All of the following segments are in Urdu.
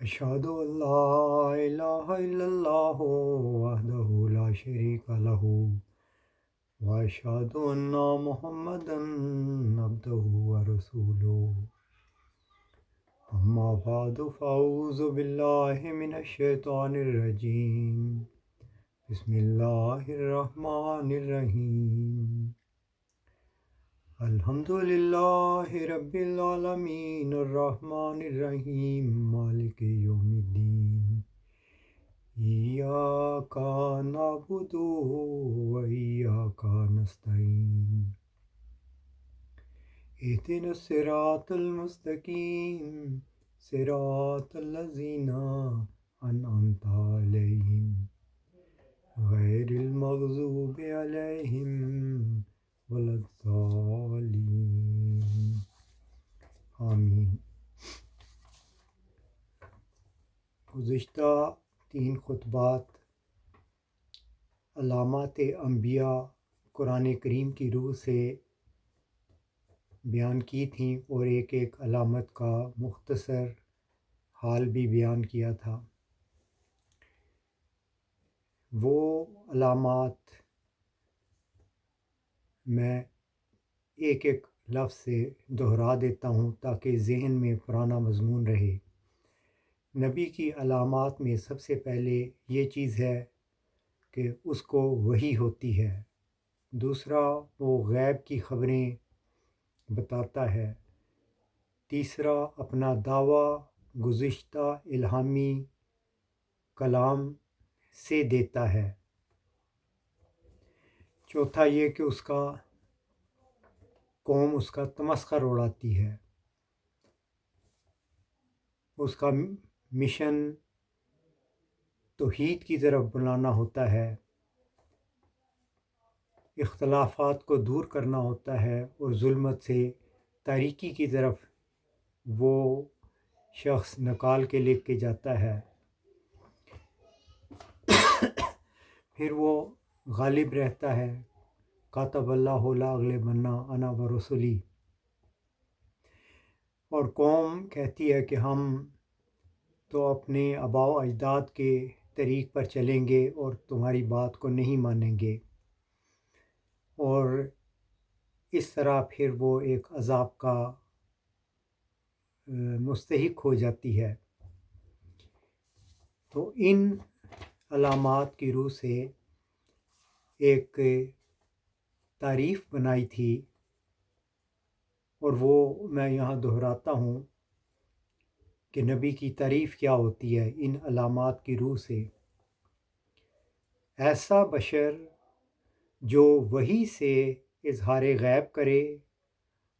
أشهد أن لا إله إلا الله وحده لا شريك له وأشهد أن محمدا عبده ورسوله أما بعد فأعوذ بالله من الشيطان الرجيم بسم الله الرحمن الرحيم الحمد لله رب العالمين الرحمن الرحيم مالك يوم الدين إياك نعبد وإياك نستعين اهدنا الصراط المستقيم صراط الذين أنعمت عليهم غير المغضوب عليهم ولا الضالين آمین۔ گزشتہ 3 خطبات علامات انبیاء قرآن کریم کی روح سے بیان کی تھیں اور ایک ایک علامت کا مختصر حال بھی بیان کیا تھا۔ وہ علامات میں ایک ایک لفظ سے دہرا دیتا ہوں تاکہ ذہن میں پرانا مضمون رہے۔ نبی کی علامات میں سب سے پہلے یہ چیز ہے کہ اس کو وحی ہوتی ہے۔ دوسرا، وہ غیب کی خبریں بتاتا ہے۔ تیسرا، اپنا دعویٰ گزشتہ الہامی کلام سے دیتا ہے۔ چوتھا یہ کہ اس کا قوم اس کا تمسخر اڑاتی ہے۔ اس کا مشن توحید کی طرف بلانا ہوتا ہے، اختلافات کو دور کرنا ہوتا ہے اور ظلمت سے تاریکی کی طرف وہ شخص نکال کے لے کے جاتا ہے۔ پھر وہ غالب رہتا ہے، کاتب اللہ لا اغلبن انا ورسلی، اور قوم کہتی ہے کہ ہم تو اپنے آباء و اجداد کے طریق پر چلیں گے اور تمہاری بات کو نہیں مانیں گے، اور اس طرح پھر وہ ایک عذاب کا مستحق ہو جاتی ہے۔ تو ان علامات کی روح سے ایک تعریف بنائی تھی، اور وہ میں یہاں دہراتا ہوں کہ نبی کی تعریف کیا ہوتی ہے ان علامات کی روح سے۔ ایسا بشر جو وحی سے اظہار غیب کرے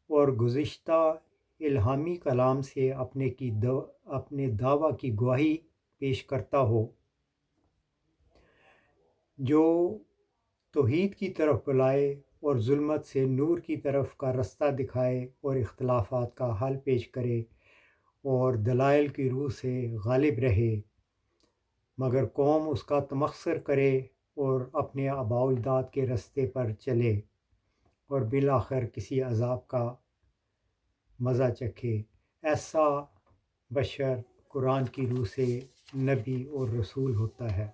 اور گزشتہ الہامی کلام سے اپنے دعویٰ کی گواہی پیش کرتا ہو، جو توحید کی طرف بلائے اور ظلمت سے نور کی طرف کا رستہ دکھائے اور اختلافات کا حل پیش کرے اور دلائل کی روح سے غالب رہے، مگر قوم اس کا تمسخر کرے اور اپنے آباء و اجداد کے رستے پر چلے اور بالآخر کسی عذاب کا مزہ چکھے، ایسا بشر قرآن کی روح سے نبی اور رسول ہوتا ہے۔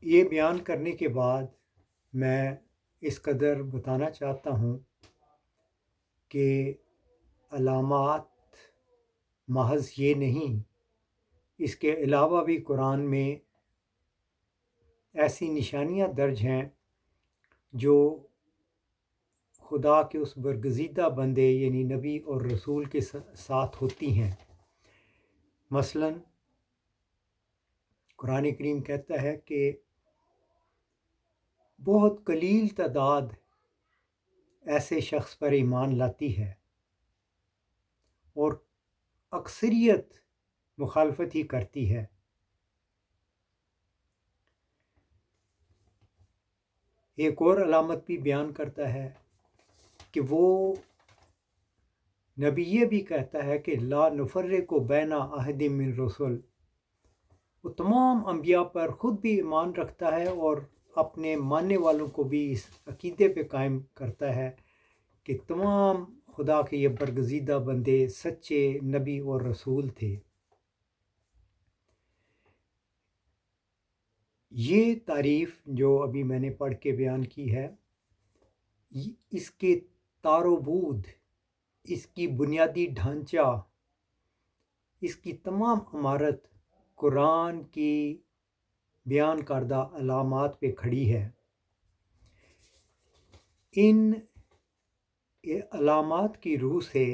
یہ بیان کرنے کے بعد میں اس قدر بتانا چاہتا ہوں کہ علامات محض یہ نہیں، اس کے علاوہ بھی قرآن میں ایسی نشانیاں درج ہیں جو خدا کے اس برگزیدہ بندے یعنی نبی اور رسول کے ساتھ ہوتی ہیں۔ مثلاً قرآن کریم کہتا ہے کہ بہت قلیل تعداد ایسے شخص پر ایمان لاتی ہے اور اکثریت مخالفت ہی کرتی ہے۔ ایک اور علامت بھی بیان کرتا ہے کہ وہ نبی یہ بھی کہتا ہے کہ لا نفرق بین احد من رسل، وہ تمام انبیاء پر خود بھی ایمان رکھتا ہے اور اپنے ماننے والوں کو بھی اس عقیدے پہ قائم کرتا ہے کہ تمام خدا کے یہ برگزیدہ بندے سچے نبی اور رسول تھے۔ یہ تعریف جو ابھی میں نے پڑھ کے بیان کی ہے، اس کے تار و بود، اس کی بنیادی ڈھانچہ، اس کی تمام عمارت قرآن کی بیان کردہ علامات پہ کھڑی ہے۔ ان علامات کی روح سے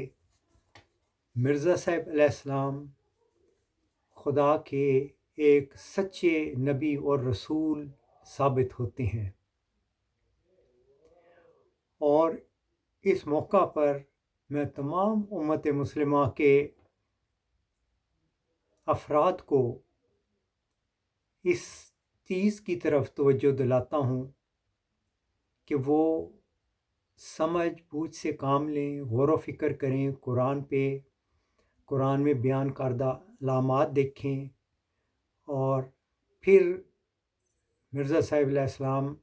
مرزا صاحب علیہ السلام خدا کے ایک سچے نبی اور رسول ثابت ہوتے ہیں۔ اور اس موقع پر میں تمام امت مسلمہ کے افراد کو اس چیز کی طرف توجہ دلاتا ہوں کہ وہ سمجھ بوجھ سے کام لیں، غور و فکر کریں، قرآن پہ، قرآن میں بیان کردہ علامات دیکھیں اور پھر مرزا صاحب علیہ السلام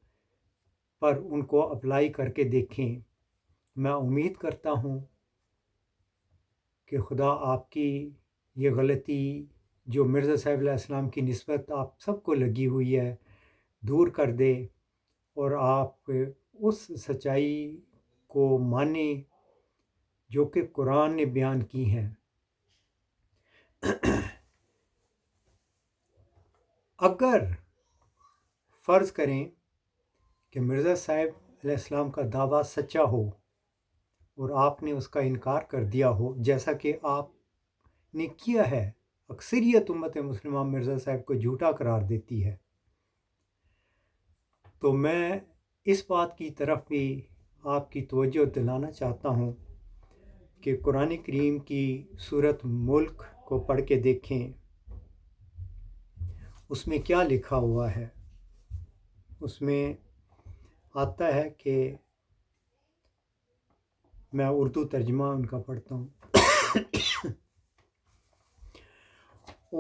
پر ان کو اپلائی کر کے دیکھیں۔ میں امید کرتا ہوں کہ خدا آپ کی یہ غلطی جو مرزا صاحب علیہ السلام کی نسبت آپ سب کو لگی ہوئی ہے دور کر دے، اور آپ اس سچائی کو مانیں جو کہ قرآن نے بیان کی ہیں۔ اگر فرض کریں کہ مرزا صاحب علیہ السلام کا دعویٰ سچا ہو اور آپ نے اس کا انکار کر دیا ہو، جیسا کہ آپ نے کیا ہے، اکثریت امت مسلمہ مرزا صاحب کو جھوٹا قرار دیتی ہے، تو میں اس بات کی طرف بھی آپ کی توجہ دلانا چاہتا ہوں کہ قرآن کریم کی سورۃ ملک کو پڑھ کے دیکھیں، اس میں کیا لکھا ہوا ہے۔ اس میں آتا ہے کہ میں اردو ترجمہ ان کا پڑھتا ہوں۔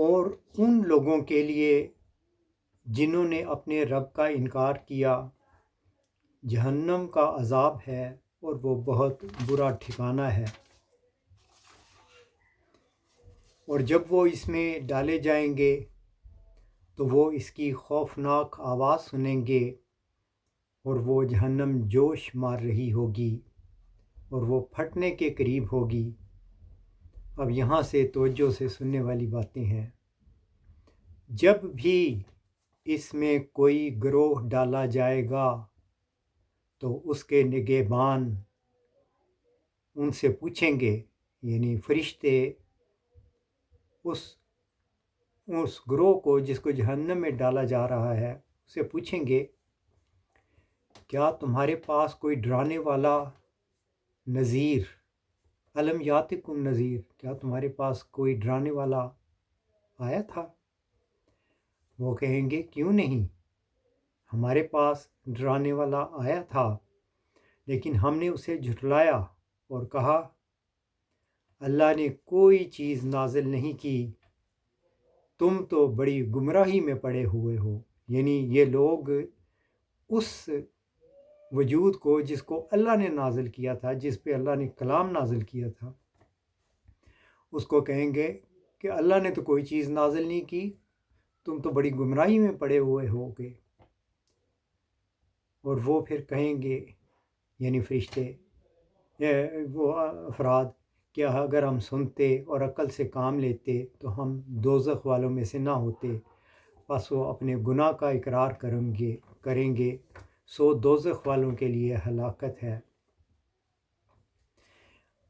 اور ان لوگوں کے لیے جنہوں نے اپنے رب کا انکار کیا، جہنم کا عذاب ہے اور وہ بہت برا ٹھکانہ ہے، اور جب وہ اس میں ڈالے جائیں گے تو وہ اس کی خوفناک آواز سنیں گے اور وہ جہنم جوش مار رہی ہوگی اور وہ پھٹنے کے قریب ہوگی۔ اب یہاں سے توجہ سے سننے والی باتیں ہیں۔ جب بھی اس میں کوئی گروہ ڈالا جائے گا تو اس کے نگہبان ان سے پوچھیں گے، یعنی فرشتے اس گروہ کو جس کو جہنم میں ڈالا جا رہا ہے اسے پوچھیں گے، کیا تمہارے پاس کوئی ڈرانے والا نذیر، الم یاتکم نذیر، کیا تمہارے پاس کوئی ڈرانے والا آیا تھا؟ وہ کہیں گے کیوں نہیں، ہمارے پاس ڈرانے والا آیا تھا، لیکن ہم نے اسے جھٹلایا اور کہا اللہ نے کوئی چیز نازل نہیں کی، تم تو بڑی گمراہی میں پڑے ہوئے ہو۔ یعنی یہ لوگ اس وجود کو جس کو اللہ نے نازل کیا تھا، جس پہ اللہ نے کلام نازل کیا تھا، اس کو کہیں گے کہ اللہ نے تو کوئی چیز نازل نہیں کی، تم تو بڑی گمراہی میں پڑے ہوئے ہوگے۔ اور وہ پھر کہیں گے، یعنی فرشتے، وہ افراد، کہ اگر ہم سنتے اور عقل سے کام لیتے تو ہم دوزخ والوں میں سے نہ ہوتے، بس وہ اپنے گناہ کا اقرار کریں گے، سو دوزخ والوں کے لیے ہلاکت ہے۔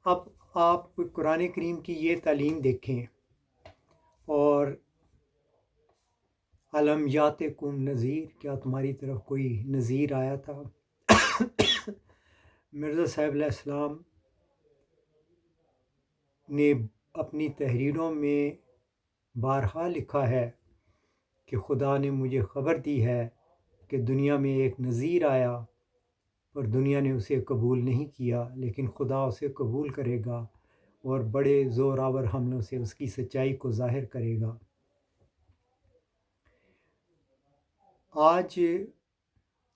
اب آپ قرآن کریم کی یہ تعلیم دیکھیں، اور الم یاتکم نذیر، کیا تمہاری طرف کوئی نذیر آیا تھا؟ مرزا صاحب علیہ السلام نے اپنی تحریروں میں بارہا لکھا ہے کہ خدا نے مجھے خبر دی ہے کہ دنیا میں ایک نذیر آیا اور دنیا نے اسے قبول نہیں کیا، لیکن خدا اسے قبول کرے گا اور بڑے زور آور حملوں سے اس کی سچائی کو ظاہر کرے گا۔ آج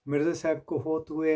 مرزا صاحب کو فوت ہوئے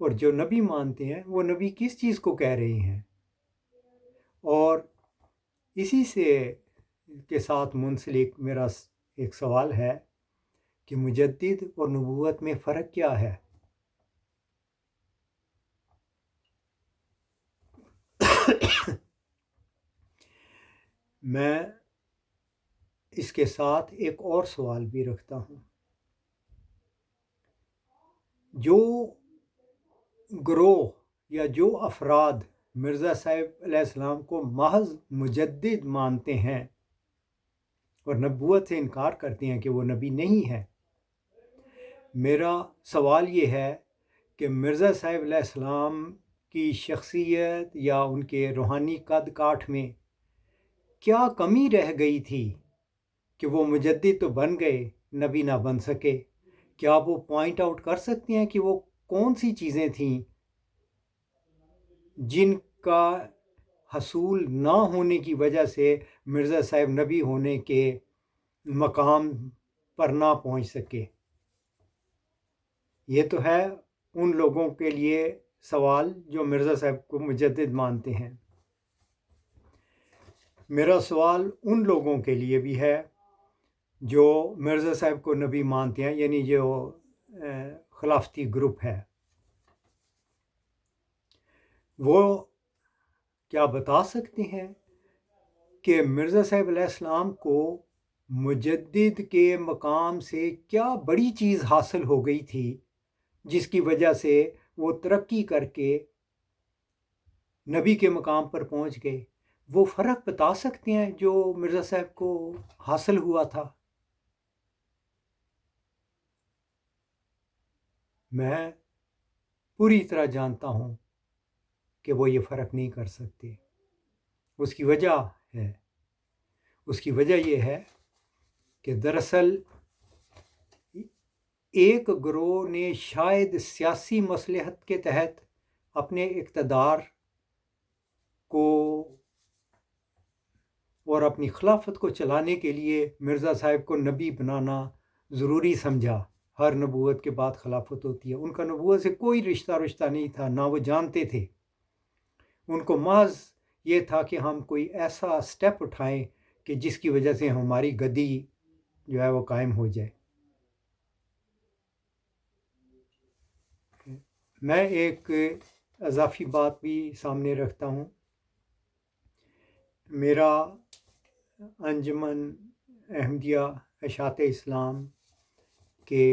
اور جو نبی مانتے ہیں وہ نبی کس چیز کو کہہ رہے ہیں. اور اسی سے کے ساتھ منسلک میرا ایک سوال ہے کہ مجدد اور نبوت میں فرق کیا ہے؟ میں اس کے ساتھ ایک اور سوال بھی رکھتا ہوں. جو گروہ یا جو افراد مرزا صاحب علیہ السلام کو محض مجدد مانتے ہیں اور نبوت سے انکار کرتے ہیں کہ وہ نبی نہیں ہے، میرا سوال یہ ہے کہ مرزا صاحب علیہ السلام کی شخصیت یا ان کے روحانی قد کاٹھ میں کیا کمی رہ گئی تھی کہ وہ مجدد تو بن گئے، نبی نہ بن سکے؟ کیا آپ وہ پوائنٹ آؤٹ کر سکتے ہیں کہ وہ کون سی چیزیں تھیں جن کا حصول نہ ہونے کی وجہ سے مرزا صاحب نبی ہونے کے مقام پر نہ پہنچ سکے؟ یہ تو ہے ان لوگوں کے لیے سوال جو مرزا صاحب کو مجدد مانتے ہیں. میرا سوال ان لوگوں کے لیے بھی ہے جو مرزا صاحب کو نبی مانتے ہیں، یعنی جو خلافتی گروپ ہے. وہ کیا بتا سکتے ہیں کہ مرزا صاحب علیہ السلام کو مجدد کے مقام سے کیا بڑی چیز حاصل ہو گئی تھی جس کی وجہ سے وہ ترقی کر کے نبی کے مقام پر پہنچ گئے؟ وہ فرق بتا سکتے ہیں جو مرزا صاحب کو حاصل ہوا تھا؟ میں پوری طرح جانتا ہوں کہ وہ یہ فرق نہیں کر سکتے. اس کی وجہ یہ ہے کہ دراصل ایک گروہ نے شاید سیاسی مصلحت کے تحت اپنے اقتدار کو اور اپنی خلافت کو چلانے کے لیے مرزا صاحب کو نبی بنانا ضروری سمجھا. ہر نبوت کے بعد خلافت ہوتی ہے. ان کا نبوت سے کوئی رشتہ نہیں تھا، نہ وہ جانتے تھے. ان کو محض یہ تھا کہ ہم کوئی ایسا سٹیپ اٹھائیں کہ جس کی وجہ سے ہماری گدی جو ہے وہ قائم ہو جائے. میں ایک اضافی بات بھی سامنے رکھتا ہوں. میرا انجمن احمدیہ اشاعت اسلام کے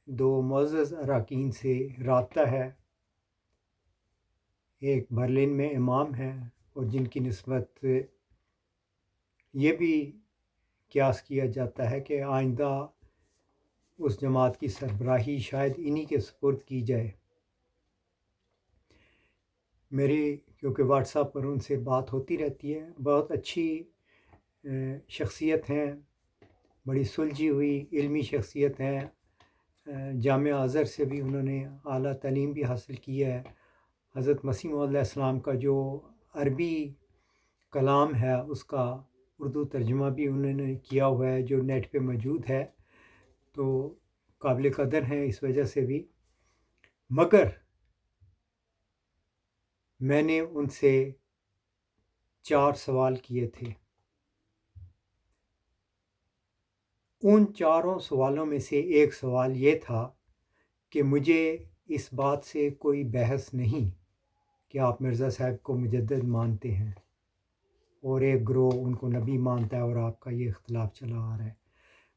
2 معزز اراکین سے رابطہ ہے. ایک برلن میں امام ہیں اور جن کی نسبت یہ بھی قیاس کیا جاتا ہے کہ آئندہ اس جماعت کی سربراہی شاید انہی کے سپرد کی جائے. میری کیونکہ واٹس ایپ پر ان سے بات ہوتی رہتی ہے. بہت اچھی شخصیت ہیں، بڑی سلجھی ہوئی علمی شخصیت ہیں. جامعہ ازہر سے بھی انہوں نے اعلیٰ تعلیم بھی حاصل کی ہے. حضرت مسیح موعود علیہ السلام کا جو عربی کلام ہے اس کا اردو ترجمہ بھی انہوں نے کیا ہوا ہے جو نیٹ پہ موجود ہے، تو قابل قدر ہیں اس وجہ سے بھی. مگر میں نے ان سے 4 سوال کیے تھے. ان 4 سوالوں میں سے ایک سوال یہ تھا کہ مجھے اس بات سے کوئی بحث نہیں کہ آپ مرزا صاحب کو مجدد مانتے ہیں اور ایک گروہ ان کو نبی مانتا ہے اور آپ کا یہ اختلاف چلا آ رہا ہے.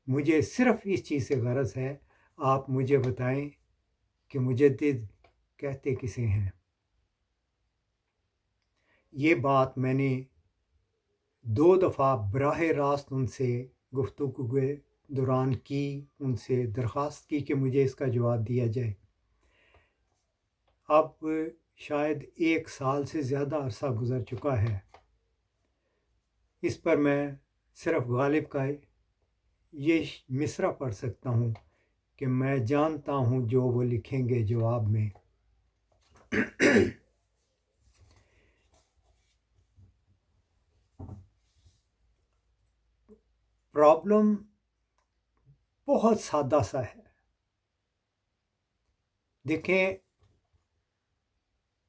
مجھے صرف اس چیز سے غرض ہے، آپ مجھے بتائیں کہ مجدد کہتے کسے ہیں. یہ بات میں نے 2 دفعہ براہ راست ان سے گفتگو کے دوران کی، ان سے درخواست کی کہ مجھے اس کا جواب دیا جائے. اب شاید 1 سال سے زیادہ عرصہ گزر چکا ہے. اس پر میں صرف غالب کا یہ مصرع پڑھ سکتا ہوں کہ میں جانتا ہوں جو وہ لکھیں گے جواب میں. پرابلم بہت سادہ سا ہے. دیکھیں،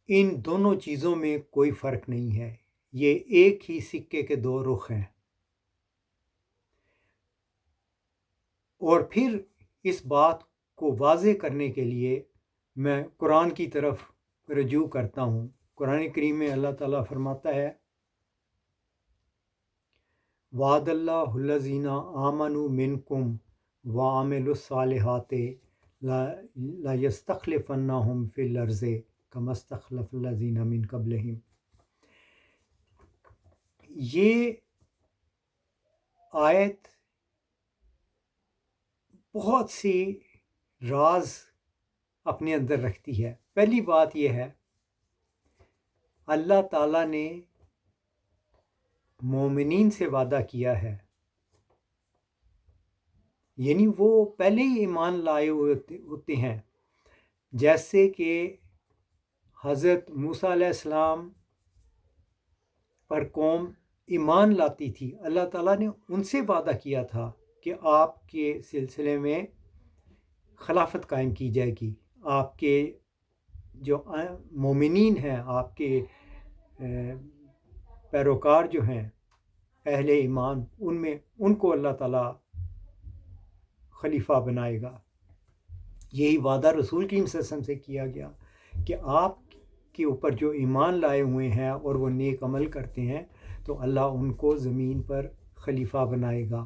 ان دونوں چیزوں میں کوئی فرق نہیں ہے، یہ ایک ہی سکے کے دو رخ ہیں۔ اور پھر اس بات کو واضح کرنے کے لیے میں قرآن کی طرف رجوع کرتا ہوں۔ قرآن کریم میں اللہ تعالیٰ فرماتا ہے، وعد اللہ الذین آمنوا منکم وعملوا الصالحات لیستخلفنہم فی الارض کما استخلف الذین من قبلہم۔ یہ آیت بہت سی راز اپنے اندر رکھتی ہے۔ پہلی بات یہ ہے، اللہ تعالیٰ نے مومنین سے وعدہ کیا ہے، یعنی وہ پہلے ہی ایمان لائے ہوتے ہیں۔ جیسے کہ حضرت موسیٰ علیہ السلام پر قوم ایمان لاتی تھی، اللہ تعالیٰ نے ان سے وعدہ کیا تھا کہ آپ کے سلسلے میں خلافت قائم کی جائے گی، آپ کے جو مومنین ہیں، آپ کے پیروکار جو ہیں اہل ایمان، ان کو اللہ تعالیٰ خلیفہ بنائے گا۔ یہی وعدہ رسول کریم صلی اللہ علیہ وسلم سے کیا گیا کہ آپ کے اوپر جو ایمان لائے ہوئے ہیں اور وہ نیک عمل کرتے ہیں تو اللہ ان کو زمین پر خلیفہ بنائے گا۔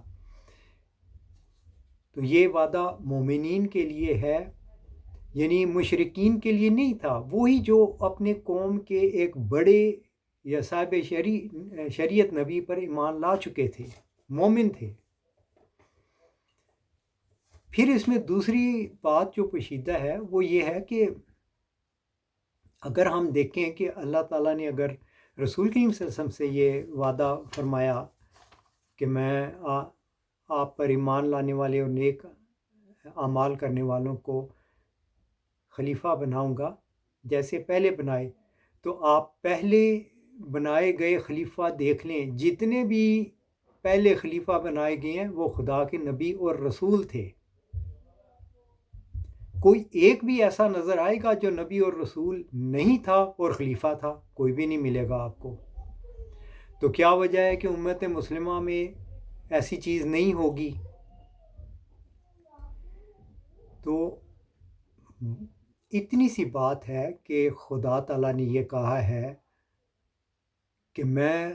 تو یہ وعدہ مومنین کے لیے ہے، یعنی مشرکین کے لیے نہیں تھا۔ وہی جو اپنے قوم کے ایک بڑے یا صاحب شریعت نبی پر ایمان لا چکے تھے، مومن تھے۔ پھر اس میں دوسری بات جو پوشیدہ ہے وہ یہ ہے کہ اگر ہم دیکھیں کہ اللہ تعالیٰ نے اگر رسول کریم صلی اللہ علیہ وسلم سے یہ وعدہ فرمایا کہ میں آپ پر ایمان لانے والے اور نیک اعمال کرنے والوں کو خلیفہ بناؤں گا جیسے پہلے بنائے، تو آپ پہلے بنائے گئے خلیفہ دیکھ لیں، جتنے بھی پہلے خلیفہ بنائے گئے ہیں وہ خدا کے نبی اور رسول تھے۔ کوئی ایک بھی ایسا نظر آئے گا جو نبی اور رسول نہیں تھا اور خلیفہ تھا؟ کوئی بھی نہیں ملے گا آپ کو۔ تو کیا وجہ ہے کہ امت مسلمہ میں ایسی چیز نہیں ہوگی؟ تو اتنی سی بات ہے کہ خدا تعالیٰ نے یہ کہا ہے کہ میں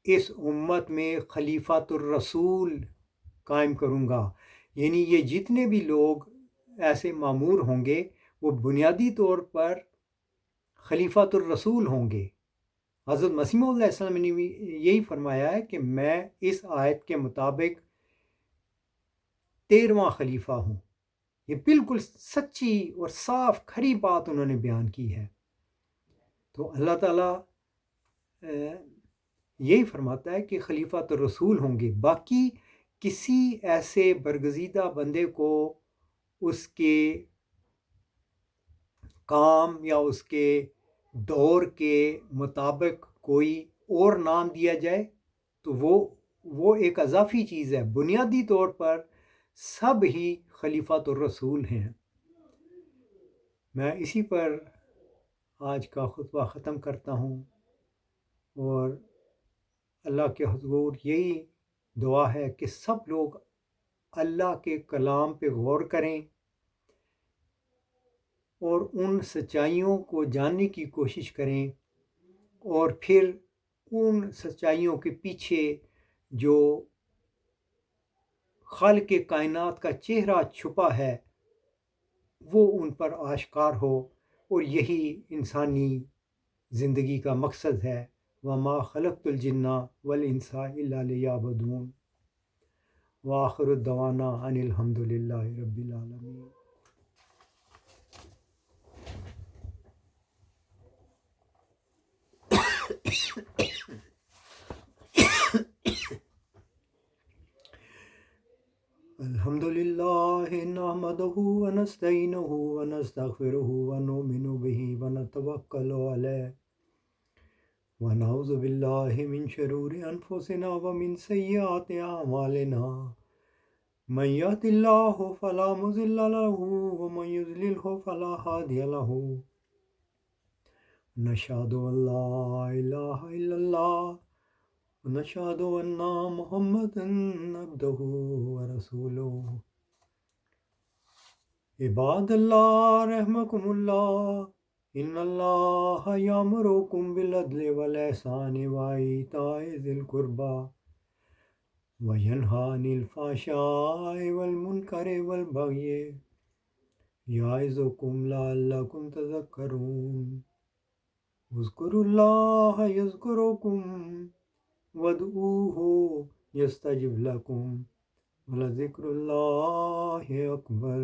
اس امت میں خلیفۃ الرسول قائم کروں گا، یعنی یہ جتنے بھی لوگ ایسے معمور ہوں گے وہ بنیادی طور پر خلیفۃ الرسول ہوں گے۔ حضرت مسیح علیہ السلام نے بھی یہی فرمایا ہے کہ میں اس آیت کے مطابق 13واں خلیفہ ہوں۔ یہ بالکل سچی اور صاف کھری بات انہوں نے بیان کی ہے۔ تو اللہ تعالیٰ یہی فرماتا ہے کہ خلیفۃ الرسول ہوں گے۔ باقی کسی ایسے برگزیدہ بندے کو اس کے کام یا اس کے دور کے مطابق کوئی اور نام دیا جائے تو وہ ایک اضافی چیز ہے۔ بنیادی طور پر سب ہی خلیفۃ الرسول ہیں۔ میں اسی پر آج کا خطبہ ختم کرتا ہوں، اور اللہ کے حضور یہی دعا ہے کہ سب لوگ اللہ کے کلام پہ غور کریں اور ان سچائیوں کو جاننے کی کوشش کریں، اور پھر ان سچائیوں کے پیچھے جو خالق کائنات کا چہرہ چھپا ہے وہ ان پر آشکار ہو، اور یہی انسانی زندگی کا مقصد ہے۔ وَمَا خَلَقْتُ الْجِنَّ وَالْإِنسَ إِلَّا لِيَعْبُدُونِ وَآخِرُ دَعْوَانَا أَنِ الْحَمْدُ لِلَّهِ رَبِّ الْعَالَمِينَ۔ الحمد للہ نحمدہ ونستعینہ ونستغفرہ ونؤمن بہ ونتوکل علیہ ونعوذ باللہ من شرور انفسنا ومن سیئات اعمالنا، من یهد اللہ فلا مضل له ومن یضللہ فلا ہادی له، نشهد أن لا إله إلا الله ونشهد أن محمدا عبده ورسوله عباد الله رحمكم الله إن الله يأمركم بالعدل والإحسان وإيتاء ذي القربى وينهى عن الفحشاء والمنكر والبغي يعظكم لعلكم تذكرون اذكروا الله يذكركم وادعوه يستجب لكم ولذكر الله أكبر